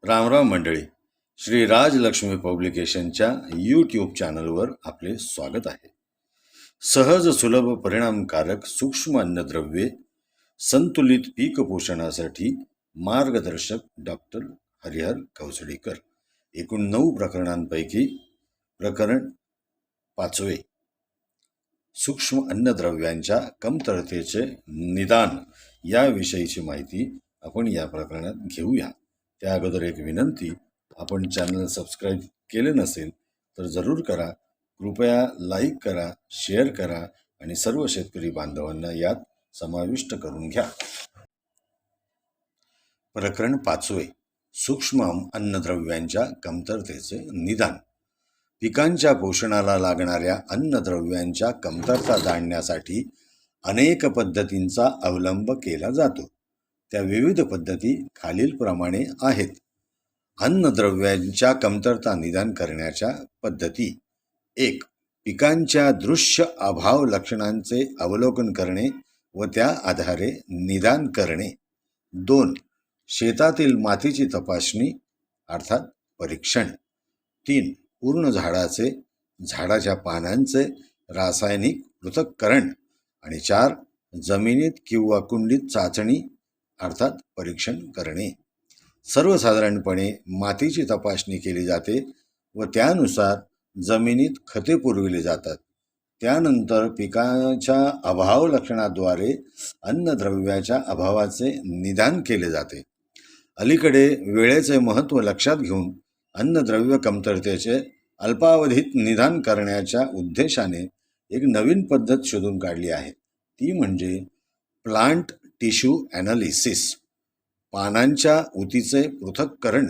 रामराम मंडळी. श्री राजलक्ष्मी पब्लिकेशनच्या यूट्यूब चॅनलवर आपले स्वागत आहे. सहज सुलभ परिणामकारक सूक्ष्म अन्नद्रव्ये संतुलित पीक पोषणासाठी मार्गदर्शक डॉक्टर हरिहर कवसडीकर. एकूण 9 प्रकरणांपैकी प्रकरण 5वे, सूक्ष्म अन्नद्रव्यांच्या कमतरतेचे निदान याविषयीची माहिती आपण या प्रकरणात घेऊया. त्या अगोदर एक विनंती, आपण चॅनल सबस्क्राईब केले नसेल तर जरूर करा. कृपया लाईक करा, शेअर करा आणि सर्व शेतकरी बांधवांना यात समाविष्ट करून घ्या. प्रकरण 5वे, सूक्ष्म अन्नद्रव्यांच्या कमतरतेचे निदान. पिकांच्या पोषणाला लागणाऱ्या अन्नद्रव्यांच्या कमतरता जाणण्यासाठी अनेक पद्धतींचा अवलंब केला जातो. त्या विविध पद्धती खालीलप्रमाणे आहेत. अन्नद्रव्यांच्या कमतरता निदान करण्याच्या पद्धती. 1. पिकांच्या दृश्य अभाव लक्षणांचे अवलोकन करणे व त्या आधारे निदान करणे. 2. शेतातील मातीची तपासणी अर्थात परीक्षण. 3. पूर्ण झाडाच्या पानांचे रासायनिक पृथक्करण. आणि 4. जमिनीत किंवा कुंडीत चाचणी अर्थात परीक्षण करणे. सर्वसाधारणपणे मातीची तपासणी केली जाते व त्यानुसार जमिनीत खते पुरविली जातात. त्यानंतर पिकाच्या अभाव लक्षणाद्वारे अन्नद्रव्याच्या अभावाचे निदान केले जाते. अलीकडे वेळेचे महत्त्व लक्षात घेऊन अन्नद्रव्य कमतरतेचे अल्पावधीत निदान करण्याच्या उद्देशाने एक नवीन पद्धत शोधून काढली आहे. ती म्हणजे प्लांट टिश्यू ॲनालिसिस. पानांच्या ऊतीचे पृथक्करण.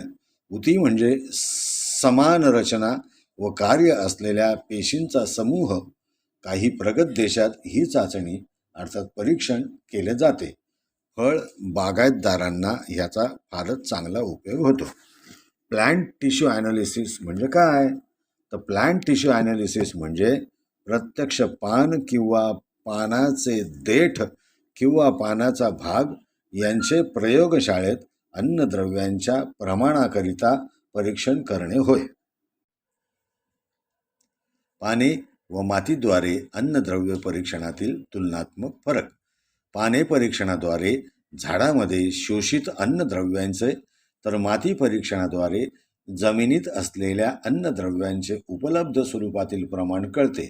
ऊती म्हणजे समान रचना व कार्य असलेल्या पेशींचा समूह. काही प्रगत देशात ही चाचणी अर्थात परीक्षण केले जाते. फळ बागायतदारांना ह्याचा फारच चांगला उपयोग होतो. प्लांट टिश्यू ॲनालिसिस म्हणजे काय? तर प्लांट टिश्यू ॲनालिसिस म्हणजे प्रत्यक्ष पान किंवा पानाचे देठ किंवा पानाचा भाग यांचे प्रयोगशाळेत अन्नद्रव्यांच्या प्रमाणाकरिता परीक्षण करणे होय. पाने व मातीद्वारे अन्नद्रव्य परीक्षणातील तुलनात्मक फरक. पाने परीक्षणाद्वारे झाडामध्ये शोषित अन्नद्रव्यांचे तर माती परीक्षणाद्वारे जमिनीत असलेल्या अन्नद्रव्यांचे उपलब्ध स्वरूपातील प्रमाण कळते.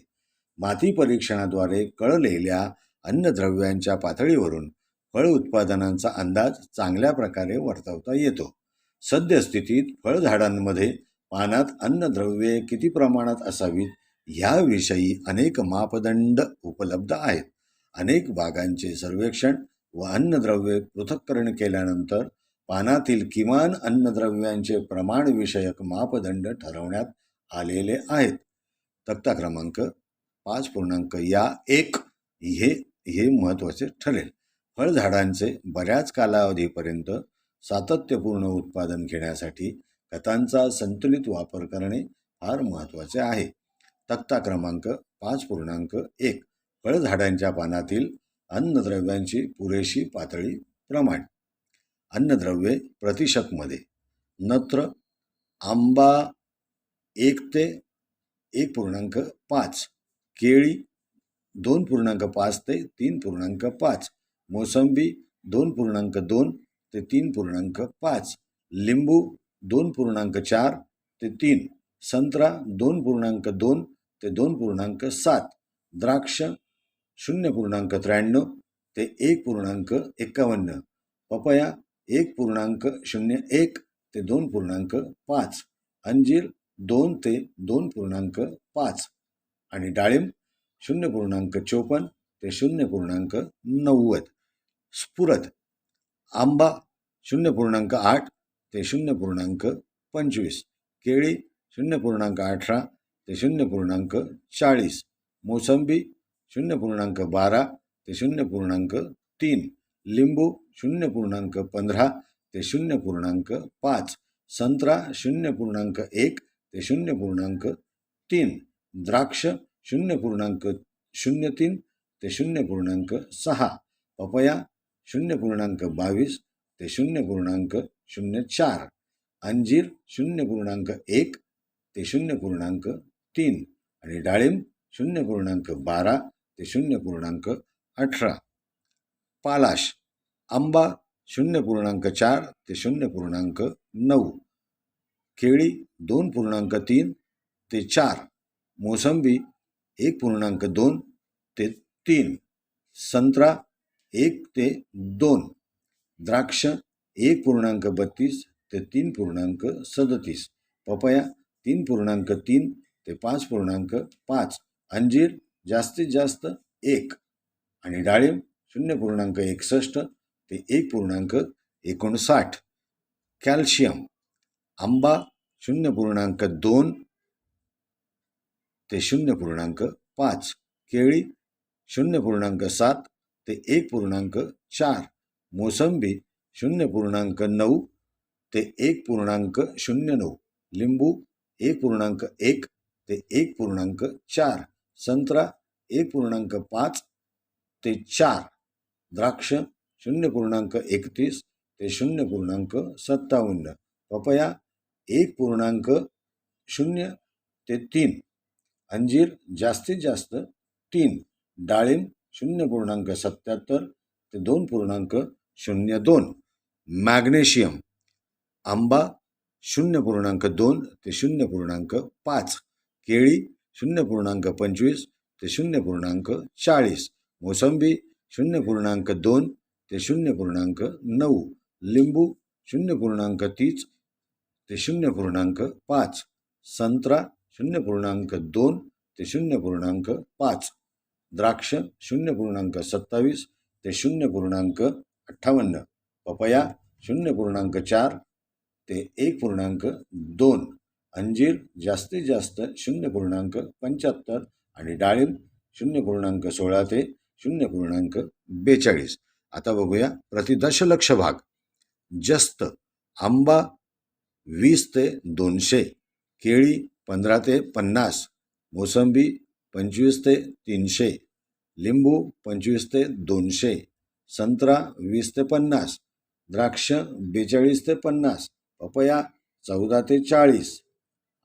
माती परीक्षणाद्वारे कळलेल्या अन्नद्रव्यांच्या पातळीवरून फळ उत्पादनांचा अंदाज चांगल्या प्रकारे वर्तवता येतो. सद्यस्थितीत फळझाडांमध्ये पानात अन्नद्रव्ये किती प्रमाणात असावीत ह्याविषयी अनेक मापदंड उपलब्ध आहेत. अनेक बागांचे सर्वेक्षण व अन्नद्रव्ये पृथक्करण केल्यानंतर पानातील किमान अन्नद्रव्यांचे प्रमाणविषयक मापदंड ठरवण्यात आलेले आहेत. तक्ता क्रमांक 5.1 हे महत्त्वाचे ठरेल. फळझाडांचे बऱ्याच कालावधीपर्यंत सातत्यपूर्ण उत्पादन घेण्यासाठी खतांचा संतुलित वापर करणे फार महत्त्वाचे आहे. तक्ता क्रमांक 5.1 फळझाडांच्या पानातील अन्नद्रव्यांची पुरेशी पातळी प्रमाण. अन्नद्रव्ये प्रतिशतमध्ये. नत्र आंबा 1 ते 1.5, केळी 2.5 ते 3.5, मोसंबी 2.2 ते 3.5, लिंबू 2.4 ते 3, संत्रा 2.2 ते 2.7, द्राक्ष 0.93 ते 1.51, पपया 1.01 ते 2.5, अंजीर 2 ते 2.5 आणि डाळिंब 0.54 ते 0.90. स्फुरद आंबा 0.8 ते 0.25, केळी 0.18 ते 0.40, मोसंबी 0.12 ते 0.3, लिंबू 0.15 ते 0.5, संत्रा 0.1 ते 0.3, द्राक्ष 0.03 ते 0.6, पपया 0.22 ते 0.04, अंजीर 0.1 ते 0.3 आणि डाळिंब 0.12 ते 0.18. पालाश आंबा 0.4 ते 0.9, केळी 2.3 ते 4, मोसंबी 1.2 ते 3, संत्रा 1 ते 2, द्राक्ष 1.32 ते 3.37, पपया 3.3 ते 5.5, अंजीर जास्तीत जास्त 1 आणि डाळिंब 0.61 ते 1.59. कॅल्शियम आंबा 0.2 ते 0.5, केळी 0.7 ते 1.4, मोसंबी 0.9 ते 1.09, लिंबू 1.1 ते 1.4, संत्रा 1.5 ते 4, द्राक्ष 0.31 ते 0.57, पपया 1.0 ते 3, अंजीर जास्तीत जास्त 3, डाळिंब 0.77 ते 2.02. मॅग्नेशियम आंबा 0.2 ते 0.5, केळी 0.25 ते 0.40, मोसंबी 0.2 ते 0.9, लिंबू 0.30 ते 0.5, संत्रा 0.2 ते 0.5, द्राक्ष 0.27 ते 0.58, पपया 0.4 ते 1.2, अंजीर जास्तीत जास्त 0.75 आणि डाळिंब 0.16 ते 0.42. आता बघूया प्रति दशलक्ष भाग. जस्त आंबा 20 ते 200, केळी 15 ते 50, मोसंबी 25 ते 300, लिंबू 25 ते 200, संत्रा 20 ते 50, द्राक्ष 42 ते 50, पपया 14 ते 40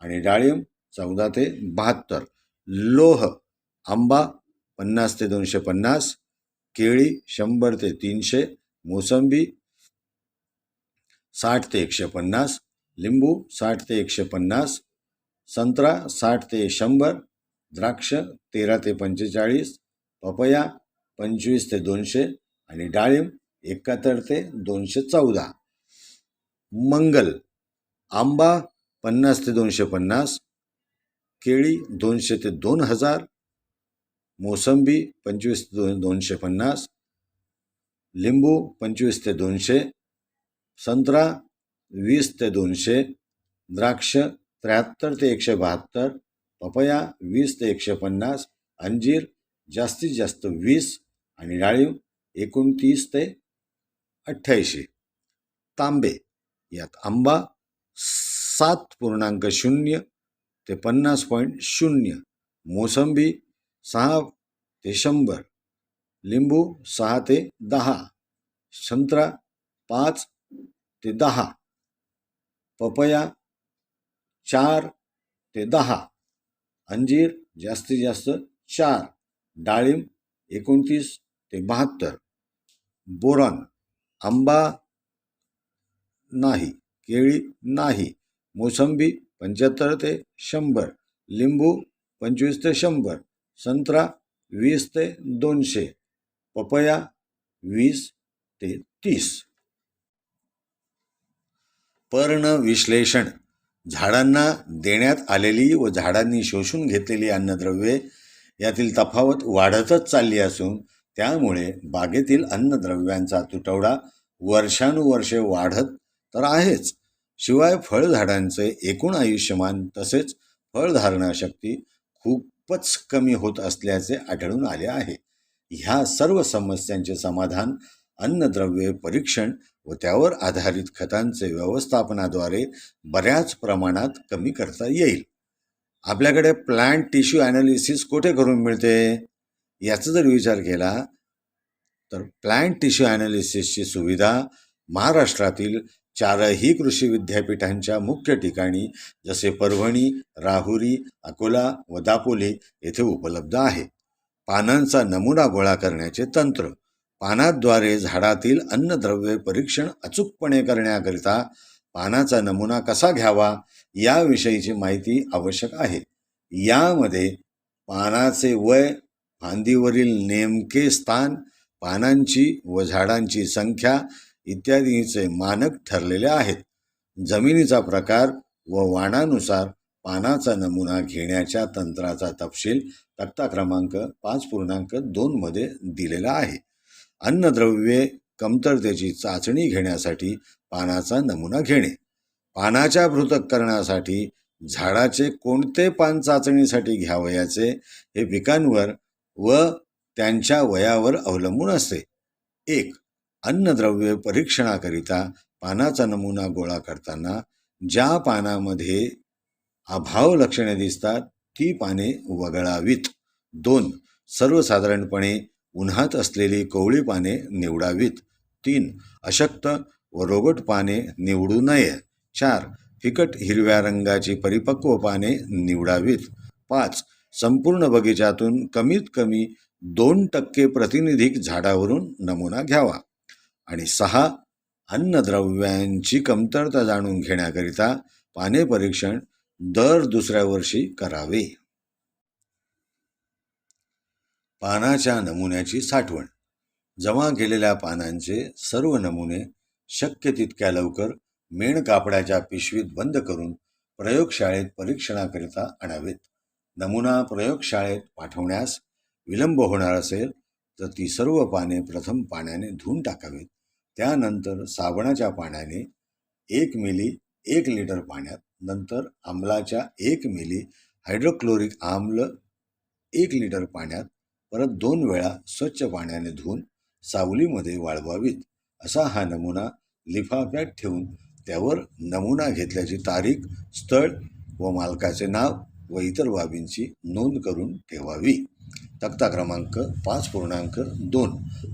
आणि डाळिंब 14 ते 72. लोह आंबा 50 ते 250, केळी 100 ते 300, मोसंबी 60 ते 150, लिंबू 60 ते 150, संत्रा 60 ते 100, द्राक्ष 13 ते 45, पपया 25 ते 200 आणि डाळिंब 71 ते 214. मंगल आंबा 50 ते 250, केळी 200 ते 2000, मोसंबी 25 ते 250, लिंबू 25 ते 200, संत्रा 20 ते 200, द्राक्ष 73 ते 172, पपया 20 ते 150, अंजीर जास्तीत जास्त 20 आणि डाळिंब 29 ते 88. तांबे यात आंबा 7.0 ते 50.0, मोसंबी 6 ते 100, लिंबू 6 ते 10, संत्रा 5 ते 10, पपया 4 ते 10, अंजीर जास्तीत जास्त 4, डाळिंब 29 ते 72. बोरॉन आंबा नाही, केळी नाही, मोसंबी 75 ते 100, लिंबू 25 ते 100, संत्रा 20 ते 200, पपया 20 ते 30. पर्ण विश्लेषण झाडांना देण्यात आलेली व झाडांनी शोषून घेतलेली अन्नद्रव्ये यातील तफावत वाढतच चालली असून त्यामुळे बागेतील अन्नद्रव्यांचा तुटवडा वर्षानुवर्षे वाढत तर आहेच, शिवाय फळझाडांचे एकूण आयुष्यमान तसेच फळधारणा शक्ती खूपच कमी होत असल्याचे आढळून आले आहे. ह्या सर्व समस्यांचे समाधान अन्नद्रव्ये परीक्षण व त्यावर आधारित खतांचे व्यवस्थापनाद्वारे बऱ्याच प्रमाणात कमी करता येईल. आपल्याकडे प्लांट टिश्यू ॲनालिसिस कुठे करून मिळते याचा जर विचार केला तर प्लांट टिश्यू ॲनालिसिसची सुविधा महाराष्ट्रातील चारही कृषी विद्यापीठांच्या मुख्य ठिकाणी जसे परभणी, राहुरी, अकोला व दापोली येथे उपलब्ध आहे. पानांचा नमुना गोळा करण्याचे तंत्र. पानाद्वारे झाडातील अन्नद्रव्ये परीक्षण अचूकपणे करण्याकरिता पानाचा नमुना कसा घ्यावा याविषयीची माहिती आवश्यक आहे. यामध्ये पानाचे वय, फांदीवरील नेमके स्थान, पानांची व झाडांची संख्या इत्यादीचे मानक ठरलेले आहेत. जमिनीचा प्रकार व वाणानुसार पानाचा नमुना घेण्याच्या तंत्राचा तपशील तक्ता क्रमांक 5.2 मध्ये दिलेला आहे. अन्नद्रव्ये कमतरतेची चाचणी घेण्यासाठी पानाचा नमुना घेणे. पानाच्या पृथक्करणासाठी झाडाचे कोणते पान चाचणीसाठी घ्यावयाचे हे पिकांवर व त्यांच्या वयावर अवलंबून असते. 1. अन्नद्रव्य परीक्षणाकरिता पानाचा नमुना गोळा करताना ज्या पानामध्ये अभाव लक्षणे दिसतात ती पाने वगळावीत. 2. सर्वसाधारणपणे उन्हात असलेली कोवळी पाने निवडावीत. 3. अशक्त व रोगट पाने निवडू नये. 4. फिकट हिरव्या रंगाची परिपक्व पाने निवडावीत. 5. संपूर्ण बगीच्यातून कमीत कमी 2% प्रतिनिधिक झाडावरून नमुना घ्यावा. आणि 6. अन्नद्रव्यांची कमतरता जाणून घेण्याकरिता पाने परीक्षण दर दुसऱ्या वर्षी करावे. पानाच्या नमुन्याची साठवण. जमा केलेल्या पानांचे सर्व नमुने शक्य तितक्या लवकर मेण कापडाच्या पिशवीत बंद करून प्रयोगशाळेत परीक्षणाकरिता आणावेत. नमुना प्रयोगशाळेत पाठवण्यास विलंब होणार असेल तर ती सर्व पाने प्रथम पाण्याने धुवून टाकावीत. त्यानंतर साबणाच्या पाण्याने 1 मिली 1 लिटर पाण्यात, नंतर आम्लाच्या 1 मिली हायड्रोक्लोरिक आम्ल 1 लिटर पाण्यात परत 2 वेळा स्वच्छ पाण्याने धुवून सावलीमध्ये वाळवावीत. असा हा नमुना लिफाफ्यात ठेवून त्यावर नमुना घेतल्याची तारीख, स्थळ व मालकाचे नाव व इतर बाबींची नोंद करून ठेवावी. तक्ता क्रमांक 5.2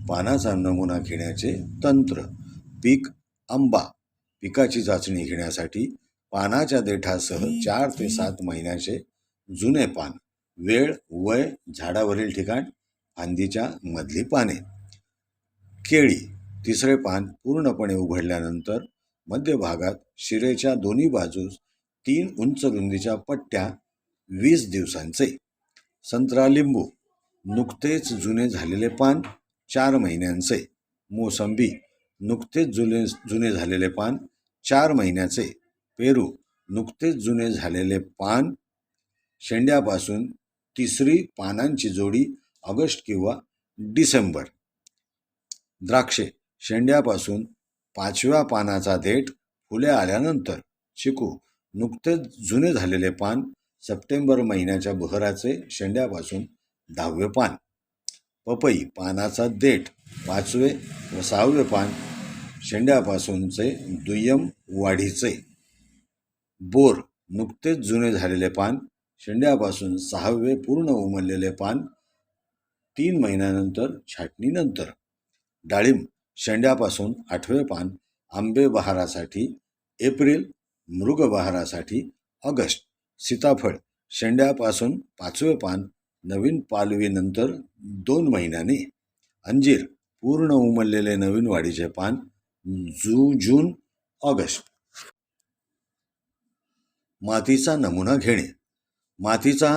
पानाचा नमुना घेण्याचे तंत्र. पीक आंबा. पिकाची चाचणी घेण्यासाठी पानाच्या देठासह 4 ते 7 महिन्याचे जुने पान. वेळ, वय, झाडावरील ठिकाण, फांदीच्या मधली पाने. केळी. तिसरे पान पूर्णपणे उघडल्यानंतर मध्यभागात शिरेच्या दोन्ही बाजूस 3 उंच रुंदीच्या पट्ट्या 20 दिवसांचे. संत्रा लिंबू. नुकतेच जुने झालेले पान 4 महिन्यांचे. मोसंबी. नुकतेच जुने झालेले पान 4 महिन्याचे. पेरू. नुकतेच जुने झालेले पान, शेंड्यापासून तिसरी पानांची जोडी ऑगस्ट किंवा डिसेंबर. द्राक्षे. शेंड्यापासून 5व्या पानाचा देठ फुले आल्यानंतर. चिकू. नुकतेच जुने झालेले पान, सप्टेंबर महिन्याच्या बहराचे, शेंड्यापासून 10वे पान. पपई. पानाचा देठ 5वे व 6वे पान, शेंड्यापासूनचे दुय्यम वाढीचे. बोर. नुकतेच जुने झालेले पान, शेंड्यापासून 6वे पूर्ण उमललेले पान, 3 महिन्यानंतर छाटणीनंतर. डाळिंब. शेंड्यापासून 8वे पान, आंबे बहारासाठी एप्रिल, मृग बहारासाठी ऑगस्ट. सीताफळ. शेंड्यापासून 5वे पान, नवीन पालवीनंतर 2 महिन्याने. अंजीर. पूर्ण उमललेले नवीन वाढीचे पान, जून, ऑगस्ट. मातीचा नमुना घेणे. मातीचा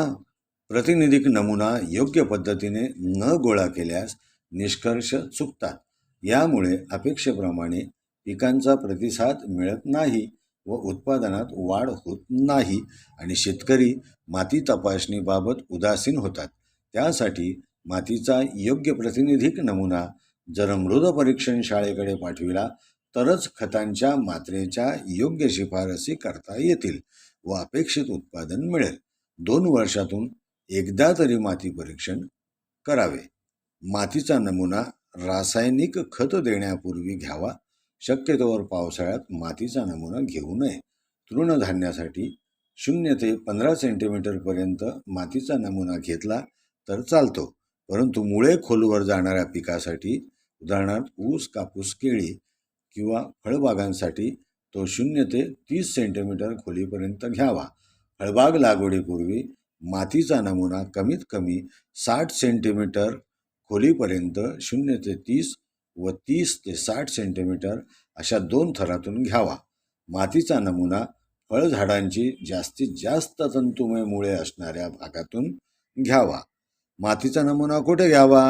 प्रतिनिधिक नमुना योग्य पद्धतीने न गोळा केल्यास निष्कर्ष चुकतात. यामुळे अपेक्षेप्रमाणे पिकांचा प्रतिसाद मिळत नाही व उत्पादनात वाढ होत नाही आणि शेतकरी माती तपासणीबाबत उदासीन होतात. त्यासाठी मातीचा योग्य प्रतिनिधिक नमुना जर मृद परीक्षण शाळेकडे पाठविला तरच खतांच्या मात्रेच्या योग्य शिफारसी करता येतील व अपेक्षित उत्पादन मिळेल. 2 वर्षातून एकदा तरी माती परीक्षण करावे. मातीचा नमुना रासायनिक खत देण्यापूर्वी घ्यावा. शक्यतोवर पावसाळ्यात मातीचा नमुना घेऊ नये. तृणधान्यासाठी 0 ते 15 सेंटीमीटरपर्यंत मातीचा नमुना घेतला तर चालतो, परंतु मुळे खोलवर जाणाऱ्या पिकासाठी, उदाहरणार्थ ऊस, कापूस, केळी किंवा फळबागांसाठी तो 0 ते 30 सेंटीमीटर खोलीपर्यंत घ्यावा. फळबाग लागवडीपूर्वी मातीचा नमुना कमीत कमी 60 सेंटीमीटर खोलीपर्यंत 0 ते 30 व 30 ते 60 सेंटीमीटर अशा 2 थरातून घ्यावा. मातीचा नमुना फळझाडांची जास्तीत जास्त तंतुमय मुळे असणाऱ्या भागातून घ्यावा. मातीचा नमुना कुठे घ्यावा?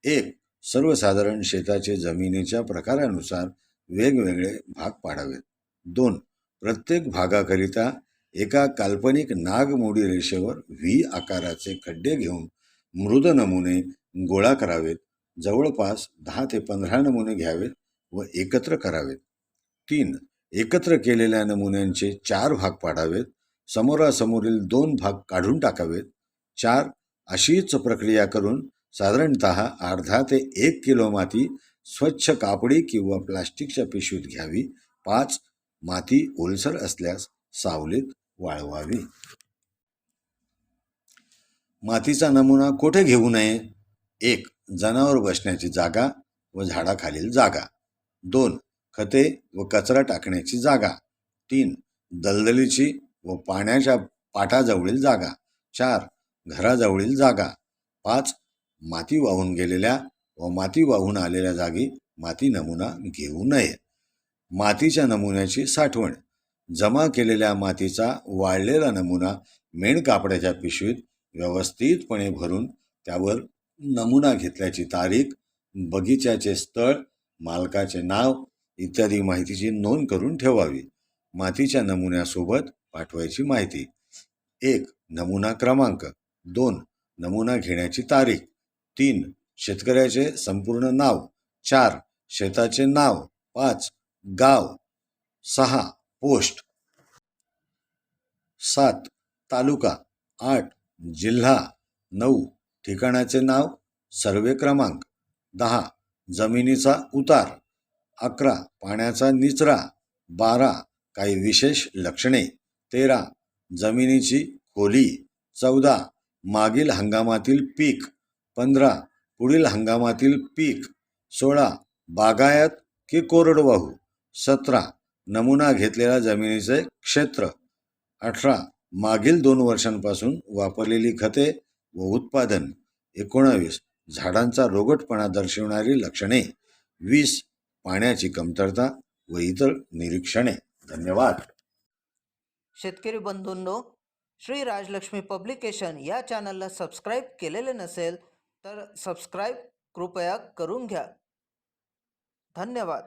1. सर्वसाधारण शेताचे जमिनीच्या प्रकारानुसार वेगवेगळे भाग पाडावेत. 2. प्रत्येक भागाकरिता एका काल्पनिक नागमोडी रेषेवर व्ही आकाराचे खड्डे घेऊन मृद नमुने गोळा करावेत. जवळपास 10 ते 15 नमुने घ्यावेत व एकत्र करावेत. 3. एकत्र केलेल्या नमुन्यांचे 4 भाग पाडावेत. समोरासमोरील 2 भाग काढून टाकावेत. 4. अशीच प्रक्रिया करून साधारणतः अर्धा ते 1 किलो माती स्वच्छ कापडी किंवा प्लास्टिकच्या पिशवीत घ्यावी. 5. माती ओलसर असल्यास सावलीत वाळवावी. मातीचा नमुना कोठे घेऊ नये? 1. जनावर बसण्याची जागा व झाडाखालील जागा. 2. खते व कचरा टाकण्याची जागा. 3. दलदलीची व पाण्याच्या पाटाजवळील जागा. 4. घराजवळील जागा. 5. माती वाहून गेलेल्या व माती वाहून आलेल्या जागी माती नमुना घेऊ नये. मातीच्या नमुन्याची साठवण. जमा केलेल्या मातीचा वाळलेला नमुना मेण कापडाच्या पिशवीत व्यवस्थितपणे भरून त्यावर नमुना घेतल्याची तारीख, बगीच्याचे स्थळ, मालकाचे नाव इत्यादी माहितीची नोंद करून ठेवावी. मातीच्या नमुन्यासोबत पाठवायची माहिती. 1. नमुना क्रमांक. 2. नमुना घेण्याची तारीख. 3. शेतकऱ्याचे संपूर्ण नाव. 4. शेताचे नाव. 5. गाव. 6. पोस्ट. 7. तालुका. 8. जिल्हा. 9. ठिकाणाचे नाव, सर्वे क्रमांक. 10. जमिनीचा उतार. 11. पाण्याचा निचरा. 12. काही विशेष लक्षणे. 13. जमिनीची खोली. 14. मागील हंगामातील पीक. 15. पुढील हंगामातील पीक. 16. बागायत की कोरडवाहू. 17. नमुना घेतलेल्या जमिनीचे क्षेत्र. 18. मागील 2 वर्षांपासून वापरलेली खते व उत्पादन. 19. झाडांचा रोगटपणा दर्शवणारी लक्षणे. 20. पाण्याची कमतरता व इतर निरीक्षणे. धन्यवाद. शेतकरी बंधूंनो, श्री राजलक्ष्मी पब्लिकेशन या चॅनलला सबस्क्राईब केलेले नसेल तर सबस्क्राईब कृपया करून घ्या. धन्यवाद.